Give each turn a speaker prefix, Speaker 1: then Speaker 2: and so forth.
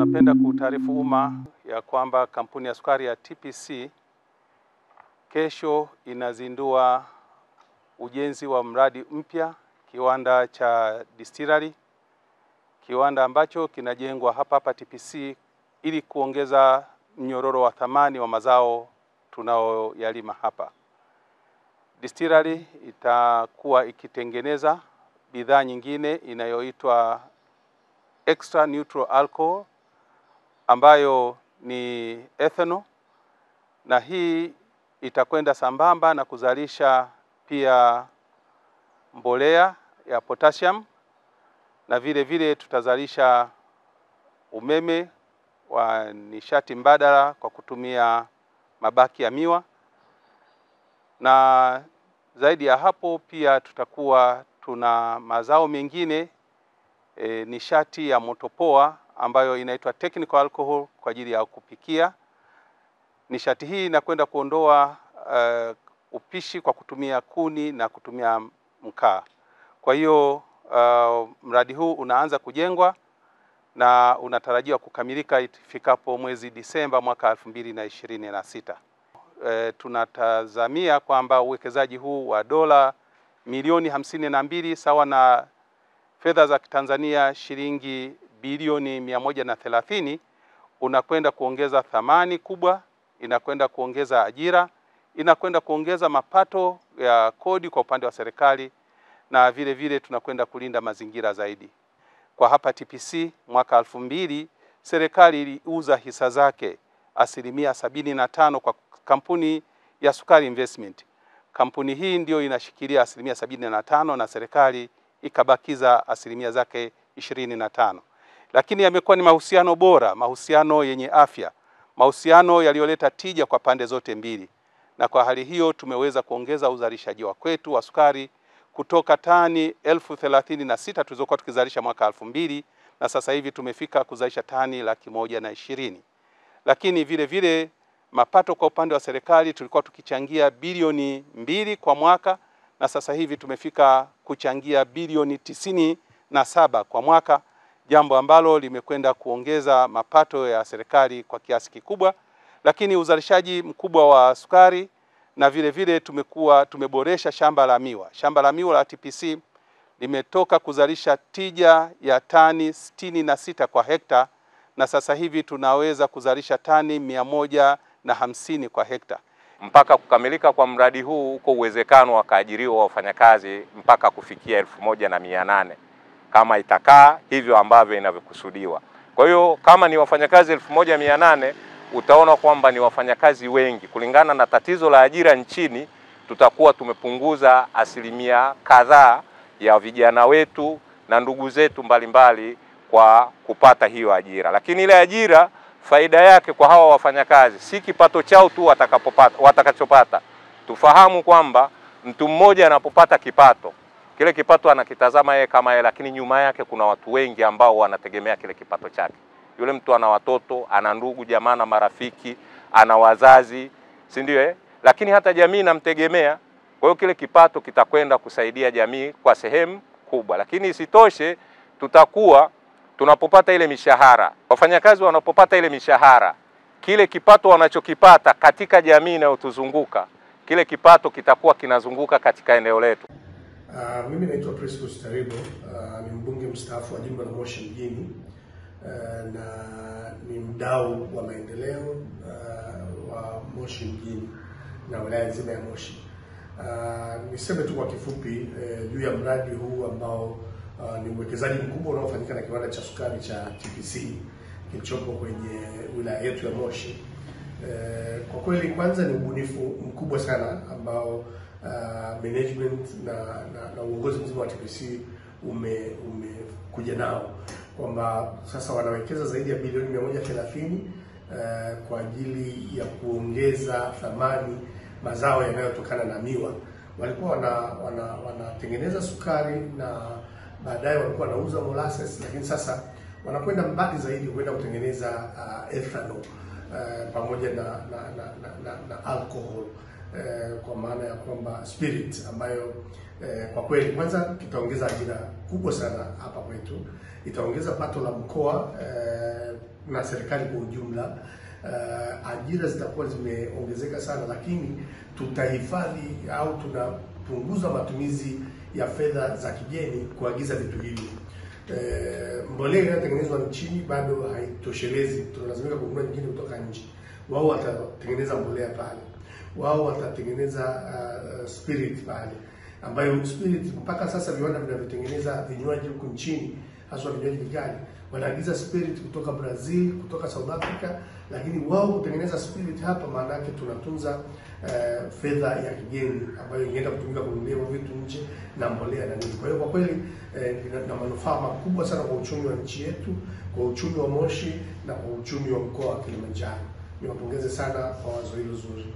Speaker 1: Tunapenda kutaarifu umma ya kwamba kampuni ya sukari ya TPC kesho inazindua ujenzi wa mradi mpya, kiwanda cha distillery, kiwanda ambacho kinajengwa hapa TPC ili kuongeza mnyororo wa thamani wa mazao tunayoyalima hapa. Distillery itakuwa ikitengeneza bidhaa nyingine inayoitwa extra neutral alcohol ambayo ni ethanol, na hii itakwenda sambamba na kuzalisha pia mbolea ya potassium, na vile vile tutazalisha umeme wa nishati mbadala kwa kutumia mabaki ya miwa, na zaidi ya hapo pia tutakuwa tuna mazao mengine nishati ya motopoa ambayo inaitwa technical alcohol kwa ajili ya kupikia. Nishati hii inakwenda kuondoa upishi kwa kutumia kuni na kutumia mkaa. Kwa hiyo mradi huu unaanza kujengwa na unatarajiwa kukamilika ifikapo mwezi Disemba mwaka 2026. Tunatazamia kwamba uwekezaji huu wa dola milioni 52 sawa na fedha za Tanzania shilingi bilioni 130 unakwenda kuongeza thamani kubwa, inakwenda kuongeza ajira, inakwenda kuongeza mapato ya kodi kwa upande wa serikali, na vile vile tunakwenda kulinda mazingira zaidi. Kwa hapa TPC mwaka 2000 serikali iliuza hisa zake 75% kwa kampuni ya Sukari Investment. Kampuni hii ndio inashikilia 75% na serikali ikabakiza asilimia zake 25. Lakini yamekuwa ni mahusiano bora, mahusiano yenye afya, mahusiano yaliyoleta tija kwa pande zote mbili. Na kwa hali hiyo tumeweza kuongeza uzalishaji wa kwetu wa sukari kutoka tani 1036 tulizokuwa tukizalisha mwaka 2000 na sasa hivi tumefika kuzalisha tani 120,000. Lakini vile vile mapato kwa upande wa serikali tulikuwa tukichangia bilioni 2 kwa mwaka, na sasa hivi tumefika kuchangia bilioni 97 kwa mwaka, jambo ambalo limekwenda kuongeza mapato ya serikali kwa kiasi kikubwa. Lakini uzalishaji mkubwa wa sukari, na vile vile tumeboresha shamba la miwa. Shamba la miwa la TPC limetoka kuzalisha tija ya tani 66 kwa hekta, na sasa hivi tunaweza kuzalisha tani 150 kwa hekta.
Speaker 2: Mpaka kukamilika kwa mradi huu uko uwezekano wa kaajiriwa wafanyakazi mpaka kufikia 1800 kama itakaa hivyo ambavyo inavyokusudiwa. Kwa hiyo kama ni wafanyakazi 1800 utaona kwamba ni wafanyakazi wengi. Kulingana na tatizo la ajira nchini, tutakuwa tumepunguza asilimia kadhaa ya vijana wetu na ndugu zetu mbalimbali kwa kupata hiyo ajira. Lakini ile ajira faida yake kwa hawa wafanyakazi si kipato chao tu watakachopata. Tufahamu kwamba mtu mmoja anapopata kipato, kile kipato anakitazama yeye kama yeye, lakini nyuma yake kuna watu wengi ambao wanategemea kile kipato chake. Yule mtu ana watoto, ana ndugu, jamaa na marafiki, ana wazazi, si ndio? Lakini hata jamii inamtegemea. Kwa hiyo kile kipato kitakwenda kusaidia jamii kwa sehemu kubwa. Lakini isitoshe tutakuwa tunapopata ile mishahara, wafanyakazi wanapopata ile mishahara, kile kipato wanachokipata katika jamii inayotuzunguka, kile kipato kitakuwa kinazunguka katika eneo letu.
Speaker 3: Mimi naitwa Priscus Taribo, ni mbunge mstaafu wa jimbo la Moshi mjini, na ni mdau wa maendeleo wa Moshi mjini na wilaya nzima ya Moshi. Niseme tu kwa kifupi juu ya mradi huu ambao ni uwekezaji mkubwa unaofanyika na kiwanda cha sukari cha TPC kilichopo kwenye wilaya yetu ya Moshi. Kwa kweli kwanza ni ubunifu mkubwa sana ambao management na uongozi mzima wa TPC umekuja nao, kwamba sasa wanawekeza zaidi ya bilioni 130 kwa ajili ya kuongeza thamani mazao yanayotokana na miwa. Walikuwa wanatengeneza sukari na baadaye walikuwa wanauza molasses, lakini sasa wanakwenda mbali zaidi kwenda kutengeneza ethanol pamoja na alcohol, kwa maana ya kwamba spirit, ambayo kwa kweli kwanza kitaongeza ajira kubwa sana hapa kwetu, itaongeza pato la mkoa na serikali kwa ujumla. Ajira zitakuwa zimeongezeka sana, lakini tutahifadhi au tunapunguza matumizi ya fedha za kigeni kuagiza vitu hivi. Mbolea inayotengenezwa nchini bado haitoshelezi, tunalazimika kununua nyingine kutoka nje. Wao watatengeneza mbolea pale, wao watatengeneza spirit pale, ambayo spirit mpaka sasa viwanda vinavyotengeneza vinywaji huku nchini, hasa vinywaji vikali, wanaagiza spirit kutoka Brazil, kutoka South Africa, lakini wao kutengeneza spirit hapa, maana yake tunatunza fedha ya kigeni ambayo ingeenda kutumika kununulia vitu nje na mbolea na nini. Kwa hiyo kwa kweli na manufaa makubwa sana kwa uchumi wa nchi yetu, kwa uchumi wa Moshi na kwa uchumi wa mkoa wa Kilimanjaro. Niwapongeze sana kwa wazo hilo zuri.